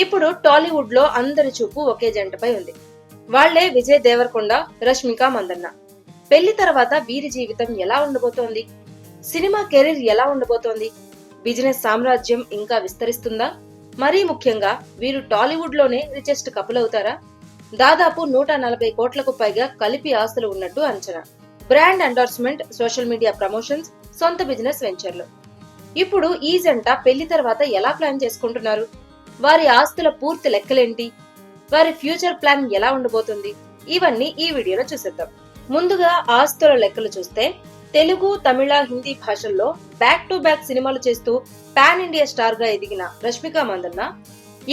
ఇప్పుడు టాలీవుడ్ లో అందరి చూపు ఒకే జంటపై ఉంది. వాళ్లే విజయ్ దేవరకొండ, రష్మిక మందన్న. పెళ్లి తర్వాత వీరి జీవితం ఎలా ఉండబోతోంది? సినిమా కెరీర్ ఎలా ఉండబోతోంది? బిజినెస్ సామ్రాజ్యం ఇంకా విస్తరిస్తుందా? మరీ ముఖ్యంగా వీరు టాలీవుడ్ లోనే రిచెస్ట్ కపుల్ అవుతారా? దాదాపు 140 కోట్లకు పైగా కలిపి ఆస్తులు ఉన్నట్టు అంచనా. Brand endorsement, social media promotions, సొంత బిజినెస్ వెంచర్లు. ఇప్పుడు ఈ జంట పెళ్లి తర్వాత ఎలా ప్లాన్ చేసుకుంటున్నారు? వారి ఆస్తుల పూర్తి లెక్కలేంటి? వారి ఫ్యూచర్ ప్లాన్ ఎలా ఉండబోతుంది? ఇవన్నీ ఈ వీడియోలో చూసేద్దాం. ముందుగా ఆస్తుల లెక్కలు చూస్తే, తెలుగు, తమిళ, హిందీ భాషల్లో బ్యాక్ టు బ్యాక్ సినిమాలు చేస్తూ పాన్ ఇండియా స్టార్ గా ఎదిగిన రష్మిక మందన్న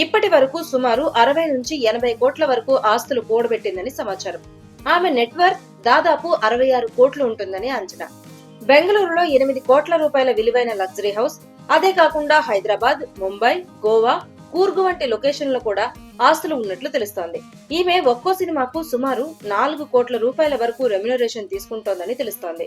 ఇప్పటి వరకు సుమారు 60 నుంచి 80 కోట్ల వరకు ఆస్తులు కూడబెట్టిందని సమాచారం. ఆమె నెట్వర్క్ దాదాపు 66 కోట్లు ఉంటుందని అంచనా. బెంగళూరులో 8 కోట్ల రూపాయల విలువైన లగ్జరీ హౌస్, అదే కాకుండా హైదరాబాద్, ముంబై, గోవా, కూర్గు వంటి లొకేషన్లో కూడా ఆస్తులు ఉన్నట్లు తెలుస్తోంది. ఈమె ఒక్కో సినిమాకు సుమారు 4 కోట్ల రూపాయల వరకు రెమ్యునరేషన్ తీసుకుంటోందని తెలుస్తోంది.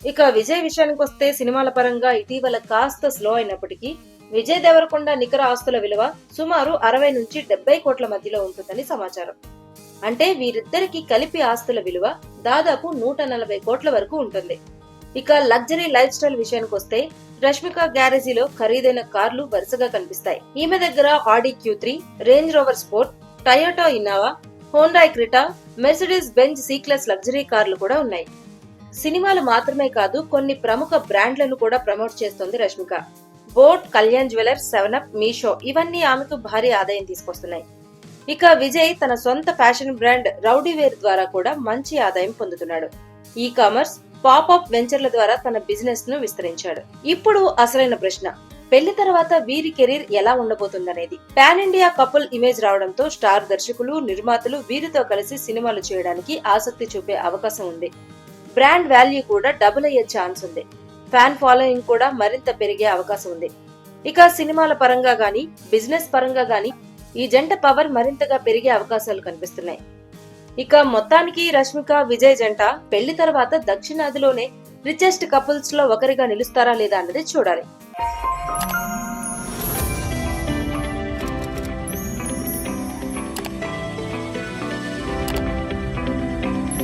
ఇక విజయ్ విషయానికి వస్తే, సినిమాల పరంగా ఇటీవల కాస్త స్లో అయినప్పటికీ విజయ్ దేవరకొండ నికర ఆస్తుల విలువ సుమారు 60 నుంచి 70 కోట్ల మధ్యలో ఉంటుందని సమాచారం. అంటే వీరిద్దరికి కలిపి ఆస్తుల విలువ దాదాపు 140 కోట్ల వరకు ఉంటుంది. ఇక లగ్జరీ లైఫ్ స్టైల్ విషయానికి వస్తే, రష్మిక గ్యారేజీలో ఖరీదైన కార్లు వరుసగా కనిపిస్తాయి. ఈమె దగ్గర Audi Q3, Range Rover Sport, Toyota Innova, Hyundai Creta, Mercedes Benz C class luxury కార్లు కూడా ఉన్నాయి. సినిమాలు మాత్రమే కాదు, కొన్ని ప్రముఖ బ్రాండ్లను కూడా ప్రమోట్ చేస్తోంది Rashmika. Boat, Kalyan jewellers, 7up, Meesho ఇవన్నీ ఆమెకు భారీ ఆదాయం తీసుకొస్తున్నాయి. ఇక విజయ్ తన సొంత ఫ్యాషన్ బ్రాండ్ రౌడీ వేర్ ద్వారా కూడా మంచి ఆదాయం పొందుతున్నాడు. ఈ కామర్స్, పాపప్ వెంచర్ల ద్వారా తన బిజినెస్ ను విస్తరించాడు. ఇప్పుడు అసలైన ప్రశ్న, పెళ్లి తర్వాత వీరి కెరీర్ ఎలా ఉండబోతుందనేది. పాన్ ఇండియా కపుల్ ఇమేజ్ రావడంతో స్టార్ దర్శకులు, నిర్మాతలు వీరితో కలిసి సినిమాలు చేయడానికి ఆసక్తి చూపే అవకాశం ఉంది. బ్రాండ్ వాల్యూ కూడా డబుల్ అయ్యే ఛాన్స్ ఉంది. ఫ్యాన్ ఫాలోయింగ్ కూడా మరింత పెరిగే అవకాశం ఉంది. ఇక సినిమాల పరంగా గానీ, బిజినెస్ పరంగా గానీ ఈ జంట పవర్ మరింతగా పెరిగే అవకాశాలు కనిపిస్తున్నాయి. ఇక మొత్తానికి రష్మిక, విజయ్ జంట పెళ్లి తర్వాత దక్షిణాదిలోనే రిచెస్ట్ కపుల్స్ లో ఒకరిగా నిలుస్తారా లేదా అన్నది చూడాలి.